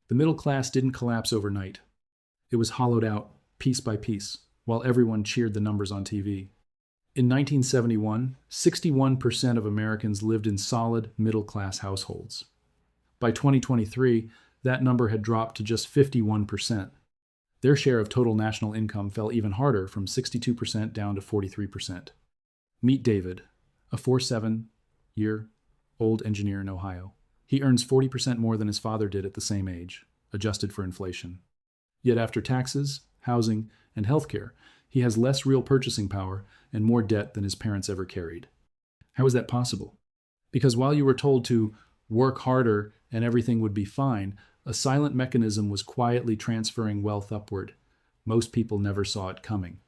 The middle class didn't collapse overnight. It was hollowed out, piece by piece, while everyone cheered the numbers on TV. In 1971, 61% of Americans lived in solid middle-class households. By 2023, that number had dropped to just 51%. Their share of total national income fell even harder, from 62% down to 43%. Meet David, a 47-year-old engineer in Ohio. He earns 40% more than his father did at the same age, adjusted for inflation. Yet after taxes, housing, and healthcare, he has less real purchasing power and more debt than his parents ever carried. How is that possible? Because while you were told to work harder and everything would be fine, a silent mechanism was quietly transferring wealth upward. Most people never saw it coming.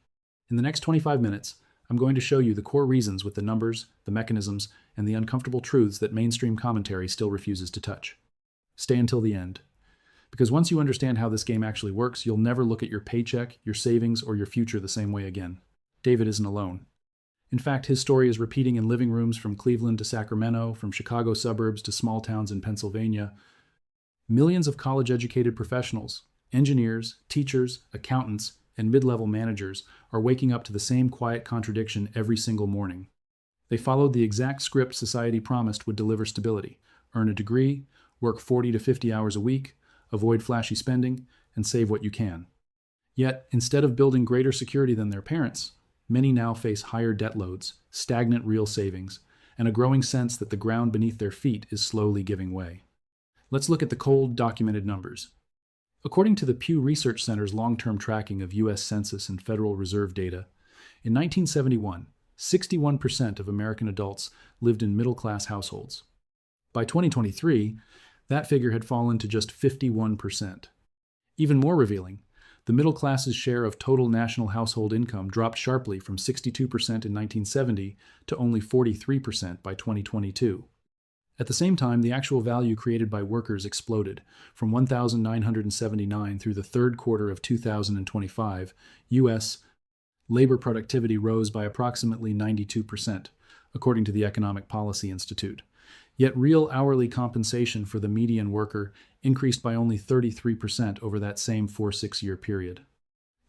In the next 25 minutes, I'm going to show you the core reasons with the numbers, the mechanisms, and the uncomfortable truths that mainstream commentary still refuses to touch. Stay until the end. Because once you understand how this game actually works, you'll never look at your paycheck, your savings, or your future the same way again. David isn't alone. In fact, his story is repeating in living rooms from Cleveland to Sacramento, from Chicago suburbs to small towns in Pennsylvania. Millions of college-educated professionals, engineers, teachers, accountants, and mid-level managers are waking up to the same quiet contradiction every single morning. They followed the exact script society promised would deliver stability: earn a degree, work 40 to 50 hours a week, avoid flashy spending, and save what you can. Yet, instead of building greater security than their parents, many now face higher debt loads, stagnant real savings, and a growing sense that the ground beneath their feet is slowly giving way. Let's look at the cold, documented numbers. According to the Pew Research Center's long-term tracking of U.S. Census and Federal Reserve data, in 1971, 61% of American adults lived in middle-class households. By 2023, that figure had fallen to just 51%. Even more revealing, the middle class's share of total national household income dropped sharply from 62% in 1970 to only 43% by 2022. At the same time, the actual value created by workers exploded. From 1,979 through the third quarter of 2025, U.S. labor productivity rose by approximately 92%, according to the Economic Policy Institute. Yet real hourly compensation for the median worker increased by only 33% over that same 4-6-year period.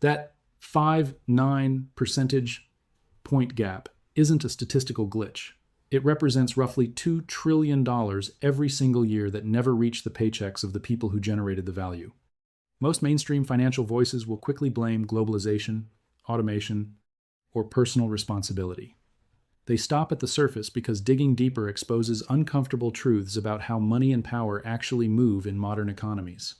That 5-9 percentage point gap isn't a statistical glitch. It represents roughly $2 trillion every single year that never reach the paychecks of the people who generated the value. Most mainstream financial voices will quickly blame globalization, automation, or personal responsibility. They stop at the surface because digging deeper exposes uncomfortable truths about how money and power actually move in modern economies.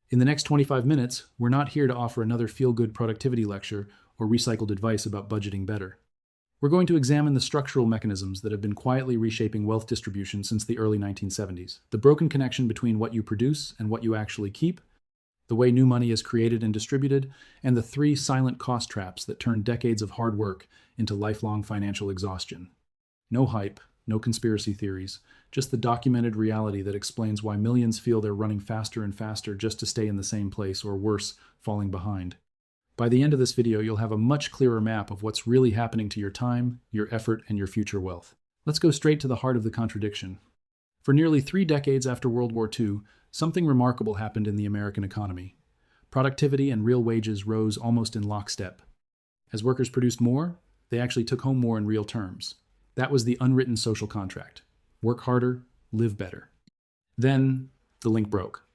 In the next 25 minutes, we're not here to offer another feel-good productivity lecture or recycled advice about budgeting better. We're going to examine the structural mechanisms that have been quietly reshaping wealth distribution since the early 1970s. The broken connection between what you produce and what you actually keep, the way new money is created and distributed, and the 3 silent cost traps that turn decades of hard work into lifelong financial exhaustion. No hype, no conspiracy theories, just the documented reality that explains why millions feel they're running faster and faster just to stay in the same place, or worse, falling behind. By the end of this video, you'll have a much clearer map of what's really happening to your time, your effort, and your future wealth. Let's go straight to the heart of the contradiction. For nearly 3 decades after World War II, something remarkable happened in the American economy. Productivity and real wages rose almost in lockstep. As workers produced more, they actually took home more in real terms. That was the unwritten social contract. Work harder, live better. Then the link broke.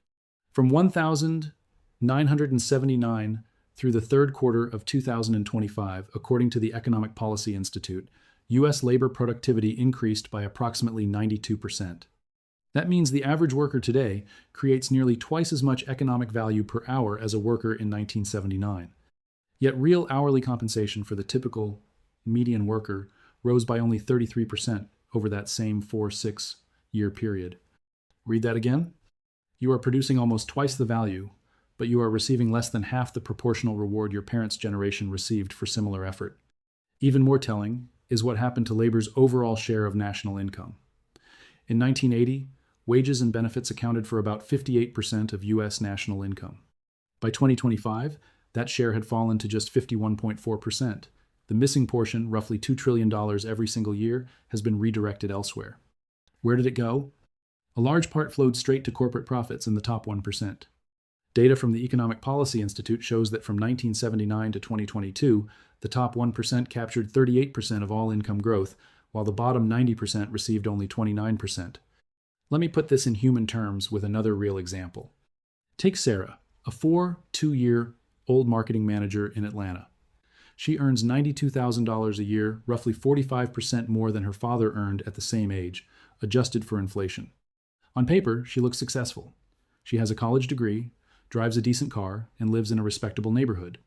From 1,979 through the third quarter of 2025, according to the Economic Policy Institute, U.S. labor productivity increased by approximately 92%. That means the average worker today creates nearly twice as much economic value per hour as a worker in 1979. Yet real hourly compensation for the typical median worker rose by only 33% over that same 4-6-year period. Read that again? You are producing almost twice the value, but you are receiving less than half the proportional reward your parents' generation received for similar effort. Even more telling is what happened to labor's overall share of national income. In 1980, wages and benefits accounted for about 58% of U.S. national income. By 2025, that share had fallen to just 51.4%. The missing portion, roughly $2 trillion every single year, has been redirected elsewhere. Where did it go? A large part flowed straight to corporate profits in the top 1%. Data from the Economic Policy Institute shows that from 1979 to 2022, the top 1% captured 38% of all income growth, while the bottom 90% received only 29%. Let me put this in human terms with another real example. Take Sarah, a 2-year-old marketing manager in Atlanta. She earns $92,000 a year, roughly 45% more than her father earned at the same age, adjusted for inflation. On paper, she looks successful. She has a college degree, drives a decent car, and lives in a respectable neighborhood.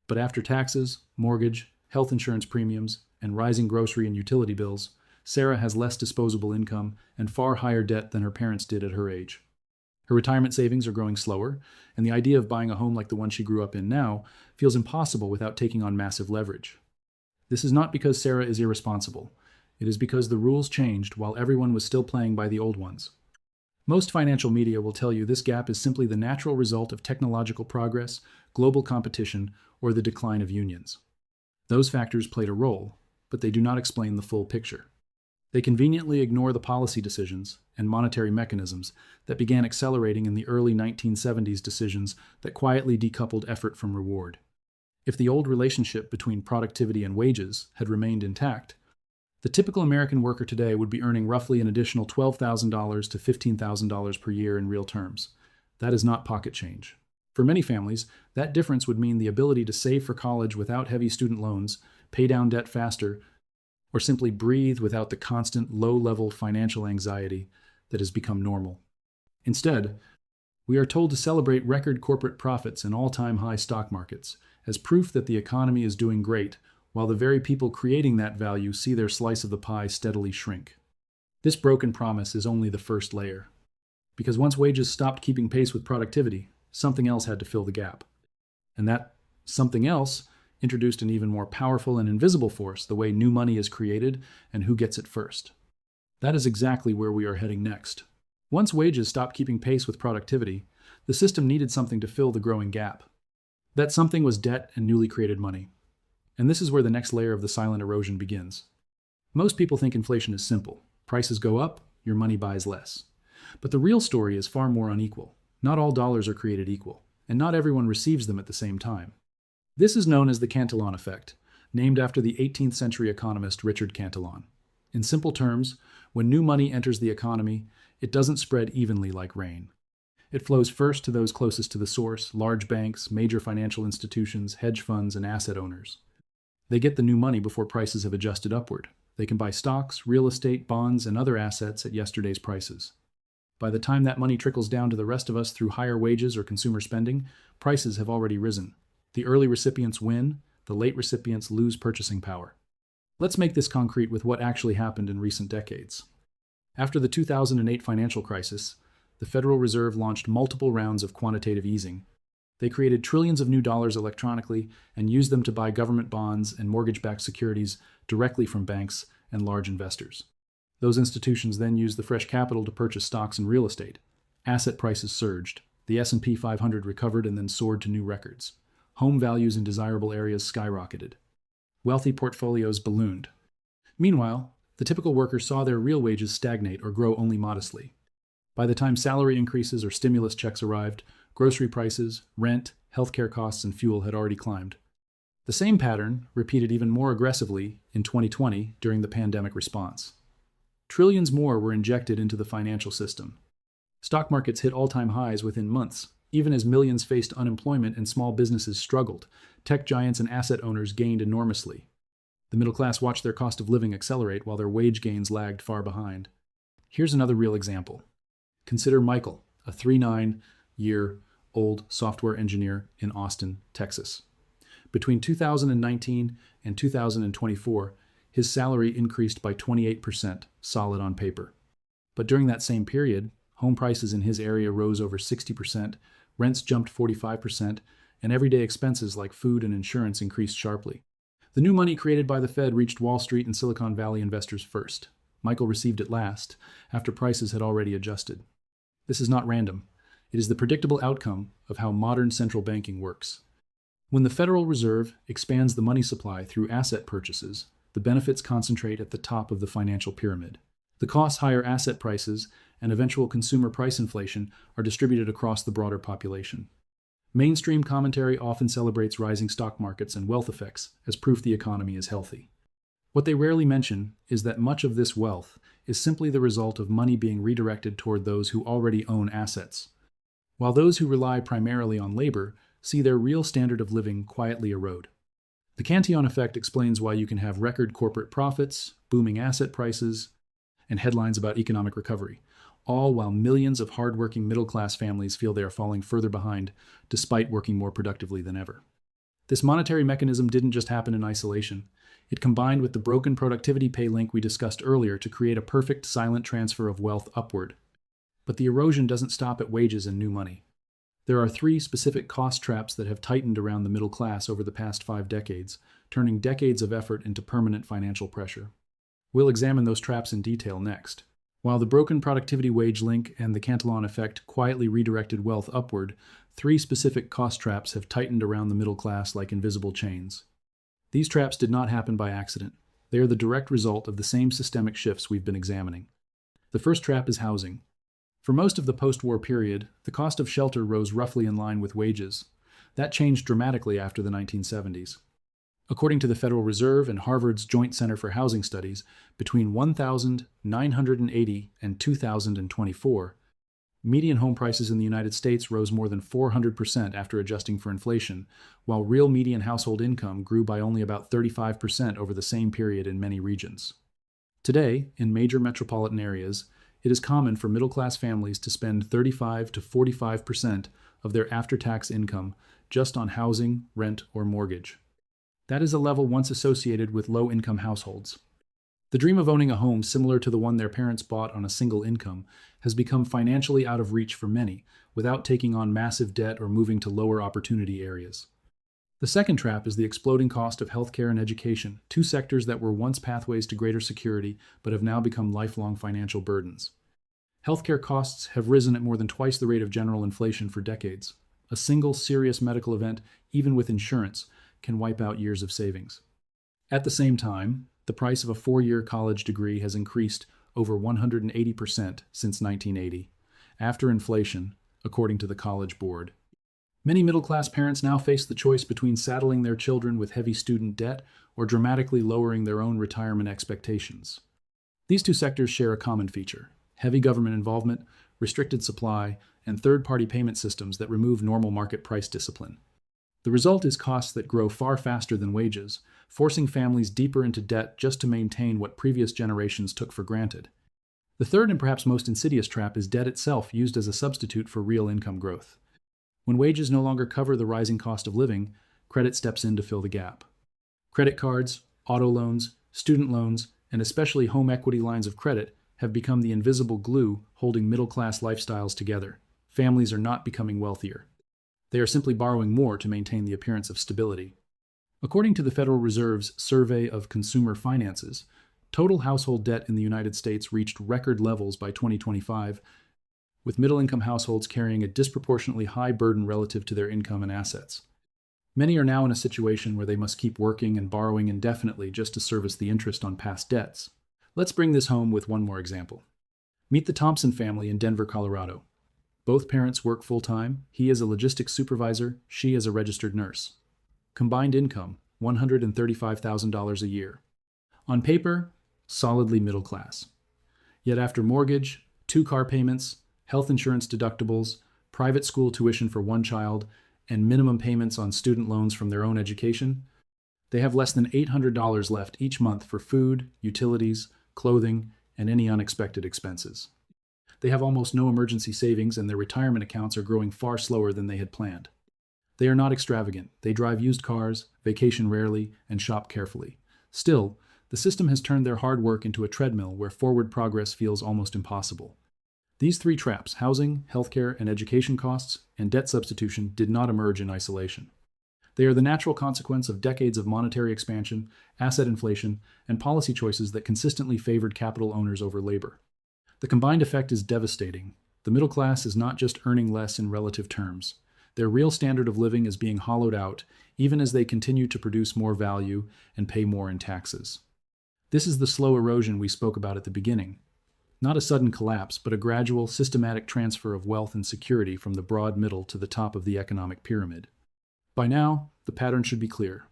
But after taxes, mortgage, health insurance premiums, and rising grocery and utility bills, Sarah has less disposable income and far higher debt than her parents did at her age. Her retirement savings are growing slower, and the idea of buying a home like the one she grew up in now feels impossible without taking on massive leverage. This is not because Sarah is irresponsible. It is because the rules changed while everyone was still playing by the old ones. Most financial media will tell you this gap is simply the natural result of technological progress, global competition, or the decline of unions. Those factors played a role, but they do not explain the full picture. They conveniently ignore the policy decisions and monetary mechanisms that began accelerating in the early 1970s decisions that quietly decoupled effort from reward. If the old relationship between productivity and wages had remained intact, the typical American worker today would be earning roughly an additional $12,000 to $15,000 per year in real terms. That is not pocket change. For many families, that difference would mean the ability to save for college without heavy student loans, pay down debt faster, or simply breathe without the constant low-level financial anxiety that has become normal. Instead, we are told to celebrate record corporate profits and all-time high stock markets as proof that the economy is doing great, while the very people creating that value see their slice of the pie steadily shrink. This broken promise is only the first layer, because once wages stopped keeping pace with productivity, something else had to fill the gap. And that something else introduced an even more powerful and invisible force, the way new money is created and who gets it first. That is exactly where we are heading next. Once wages stopped keeping pace with productivity, the system needed something to fill the growing gap. That something was debt and newly created money. And this is where the next layer of the silent erosion begins. Most people think inflation is simple. Prices go up, your money buys less. But the real story is far more unequal. Not all dollars are created equal, and not everyone receives them at the same time. This is known as the Cantillon effect, named after the 18th century economist Richard Cantillon. In simple terms, when new money enters the economy, it doesn't spread evenly like rain. It flows first to those closest to the source, large banks, major financial institutions, hedge funds, and asset owners. They get the new money before prices have adjusted upward. They can buy stocks, real estate, bonds, and other assets at yesterday's prices. By the time that money trickles down to the rest of us through higher wages or consumer spending, prices have already risen. The early recipients win, the late recipients lose purchasing power. Let's make this concrete with what actually happened in recent decades. After the 2008 financial crisis, the Federal Reserve launched multiple rounds of quantitative easing. They created trillions of new dollars electronically and used them to buy government bonds and mortgage-backed securities directly from banks and large investors. Those institutions then used the fresh capital to purchase stocks and real estate. Asset prices surged. The S&P 500 recovered and then soared to new records. Home values in desirable areas skyrocketed. Wealthy portfolios ballooned. Meanwhile, the typical worker saw their real wages stagnate or grow only modestly. By the time salary increases or stimulus checks arrived, grocery prices, rent, healthcare costs, and fuel had already climbed. The same pattern repeated even more aggressively in 2020 during the pandemic response. Trillions more were injected into the financial system. Stock markets hit all-time highs within months. Even as millions faced unemployment and small businesses struggled, tech giants and asset owners gained enormously. The middle class watched their cost of living accelerate while their wage gains lagged far behind. Here's another real example. Consider Michael, a 39-year-old software engineer in Austin, Texas. Between 2019 and 2024, his salary increased by 28%, solid on paper. But during that same period, home prices in his area rose over 60%, rents jumped 45%, and everyday expenses like food and insurance increased sharply. The new money created by the Fed reached Wall Street and Silicon Valley investors first. Michael received it last, after prices had already adjusted. This is not random. It is the predictable outcome of how modern central banking works. When the Federal Reserve expands the money supply through asset purchases, the benefits concentrate at the top of the financial pyramid. The costs higher asset prices and eventual consumer price inflation are distributed across the broader population. Mainstream commentary often celebrates rising stock markets and wealth effects as proof the economy is healthy. What they rarely mention is that much of this wealth is simply the result of money being redirected toward those who already own assets, while those who rely primarily on labor see their real standard of living quietly erode. The Cantillon effect explains why you can have record corporate profits, booming asset prices, and headlines about economic recovery, all while millions of hardworking middle-class families feel they are falling further behind despite working more productively than ever. This monetary mechanism didn't just happen in isolation. It combined with the broken productivity pay link we discussed earlier to create a perfect silent transfer of wealth upward. But the erosion doesn't stop at wages and new money. There are 3 specific cost traps that have tightened around the middle class over the past 5 decades, turning decades of effort into permanent financial pressure. We'll examine those traps in detail next. While the broken productivity wage link and the Cantillon effect quietly redirected wealth upward, 3 specific cost traps have tightened around the middle class like invisible chains. These traps did not happen by accident. They are the direct result of the same systemic shifts we've been examining. The first trap is housing. For most of the post-war period, the cost of shelter rose roughly in line with wages. That changed dramatically after the 1970s. According to the Federal Reserve and Harvard's Joint Center for Housing Studies, between 1980 and 2024, median home prices in the United States rose more than 400% after adjusting for inflation, while real median household income grew by only about 35% over the same period in many regions. Today, in major metropolitan areas, it is common for middle-class families to spend 35 to 45% of their after-tax income just on housing, rent, or mortgage. That is a level once associated with low-income households. The dream of owning a home similar to the one their parents bought on a single income has become financially out of reach for many, without taking on massive debt or moving to lower opportunity areas. The second trap is the exploding cost of healthcare and education, 2 sectors that were once pathways to greater security but have now become lifelong financial burdens. Healthcare costs have risen at more than twice the rate of general inflation for decades. A single serious medical event, even with insurance, can wipe out years of savings. At the same time, the price of a 4-year college degree has increased over 180% since 1980, after inflation, according to the College Board. Many middle-class parents now face the choice between saddling their children with heavy student debt or dramatically lowering their own retirement expectations. These 2 sectors share a common feature: heavy government involvement, restricted supply, and third-party payment systems that remove normal market price discipline. The result is costs that grow far faster than wages, forcing families deeper into debt just to maintain what previous generations took for granted. The third and perhaps most insidious trap is debt itself used as a substitute for real income growth. When wages no longer cover the rising cost of living, credit steps in to fill the gap. Credit cards, auto loans, student loans, and especially home equity lines of credit have become the invisible glue holding middle-class lifestyles together. Families are not becoming wealthier. They are simply borrowing more to maintain the appearance of stability. According to the Federal Reserve's Survey of Consumer Finances, total household debt in the United States reached record levels by 2025, with middle-income households carrying a disproportionately high burden relative to their income and assets. Many are now in a situation where they must keep working and borrowing indefinitely just to service the interest on past debts. Let's bring this home with one more example. Meet the Thompson family in Denver, Colorado. Both parents work full-time. He is a logistics supervisor, she is a registered nurse. Combined income, $135,000 a year. On paper, solidly middle class. Yet after mortgage, 2 car payments, health insurance deductibles, private school tuition for 1 child, and minimum payments on student loans from their own education, they have less than $800 left each month for food, utilities, clothing, and any unexpected expenses. They have almost no emergency savings, and their retirement accounts are growing far slower than they had planned. They are not extravagant. They drive used cars, vacation rarely, and shop carefully. Still, the system has turned their hard work into a treadmill where forward progress feels almost impossible. These 3 traps, housing, healthcare, and education costs, and debt substitution, did not emerge in isolation. They are the natural consequence of decades of monetary expansion, asset inflation, and policy choices that consistently favored capital owners over labor. The combined effect is devastating. The middle class is not just earning less in relative terms. Their real standard of living is being hollowed out, even as they continue to produce more value and pay more in taxes. This is the slow erosion we spoke about at the beginning. Not a sudden collapse, but a gradual, systematic transfer of wealth and security from the broad middle to the top of the economic pyramid. By now, the pattern should be clear.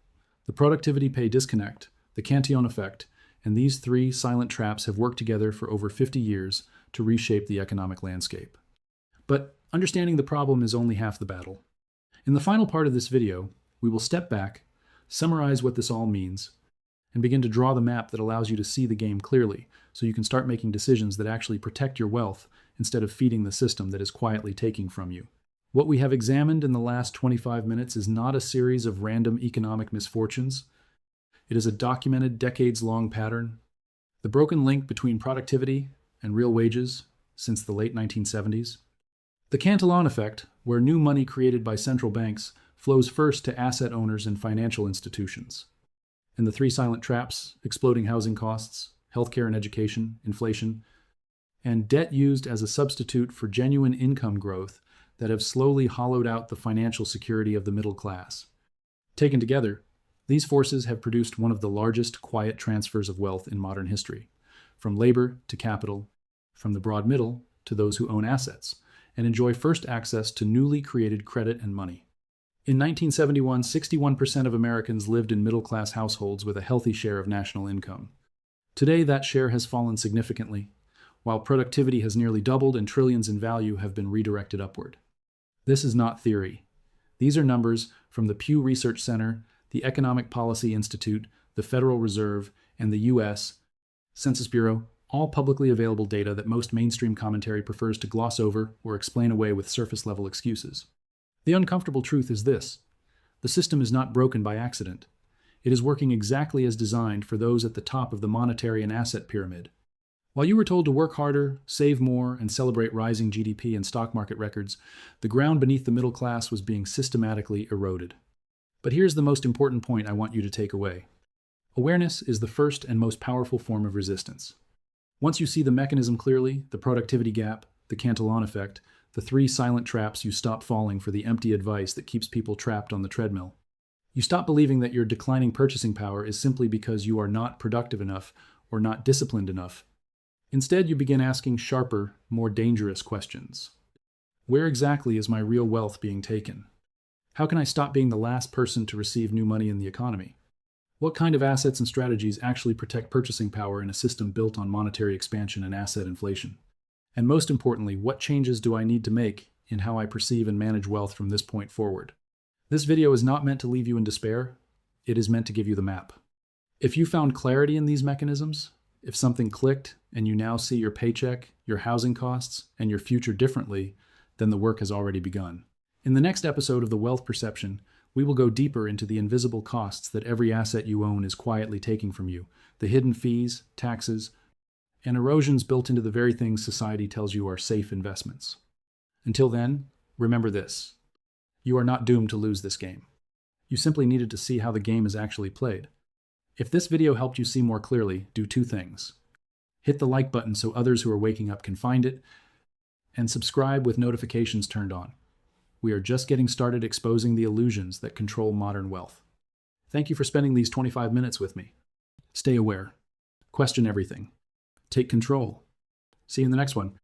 The productivity-pay disconnect, the Cantillon effect, and these three silent traps have worked together for over 50 years to reshape the economic landscape. But understanding the problem is only half the battle. In the final part of this video, we will step back, summarize what this all means, and begin to draw the map that allows you to see the game clearly, so you can start making decisions that actually protect your wealth instead of feeding the system that is quietly taking from you. What we have examined in the last 25 minutes is not a series of random economic misfortunes. It is a documented, decades-long pattern. The broken link between productivity and real wages since the late 1970s. The Cantillon effect, where new money created by central banks flows first to asset owners and financial institutions. And the three silent traps, exploding housing costs, healthcare and education, inflation, and debt used as a substitute for genuine income growth that have slowly hollowed out the financial security of the middle class. Taken together, these forces have produced one of the largest quiet transfers of wealth in modern history, from labor to capital, from the broad middle to those who own assets, and enjoy first access to newly created credit and money. In 1971, 61% of Americans lived in middle-class households with a healthy share of national income. Today, that share has fallen significantly, while productivity has nearly doubled and trillions in value have been redirected upward. This is not theory. These are numbers from the Pew Research Center, the Economic Policy Institute, the Federal Reserve, and the U.S. Census Bureau, all publicly available data that most mainstream commentary prefers to gloss over or explain away with surface-level excuses. The uncomfortable truth is this: the system is not broken by accident. It is working exactly as designed for those at the top of the monetary and asset pyramid. While you were told to work harder, save more, and celebrate rising GDP and stock market records, the ground beneath the middle class was being systematically eroded. But here's the most important point I want you to take away. Awareness is the first and most powerful form of resistance. Once you see the mechanism clearly, the productivity gap, the Cantillon effect, the three silent traps, you stop falling for the empty advice that keeps people trapped on the treadmill. You stop believing that your declining purchasing power is simply because you are not productive enough or not disciplined enough. Instead, you begin asking sharper, more dangerous questions. Where exactly is my real wealth being taken? How can I stop being the last person to receive new money in the economy? What kind of assets and strategies actually protect purchasing power in a system built on monetary expansion and asset inflation? And most importantly, what changes do I need to make in how I perceive and manage wealth from this point forward? This video is not meant to leave you in despair. It is meant to give you the map. If you found clarity in these mechanisms, if something clicked and you now see your paycheck, your housing costs, and your future differently, then the work has already begun. In the next episode of The Wealth Perception, we will go deeper into the invisible costs that every asset you own is quietly taking from you, the hidden fees, taxes, and erosions built into the very things society tells you are safe investments. Until then, remember this: you are not doomed to lose this game. You simply needed to see how the game is actually played. If this video helped you see more clearly, do two things. Hit the like button so others who are waking up can find it, and subscribe with notifications turned on. We are just getting started exposing the illusions that control modern wealth. Thank you for spending these 25 minutes with me. Stay aware. Question everything. Take control. See you in the next one.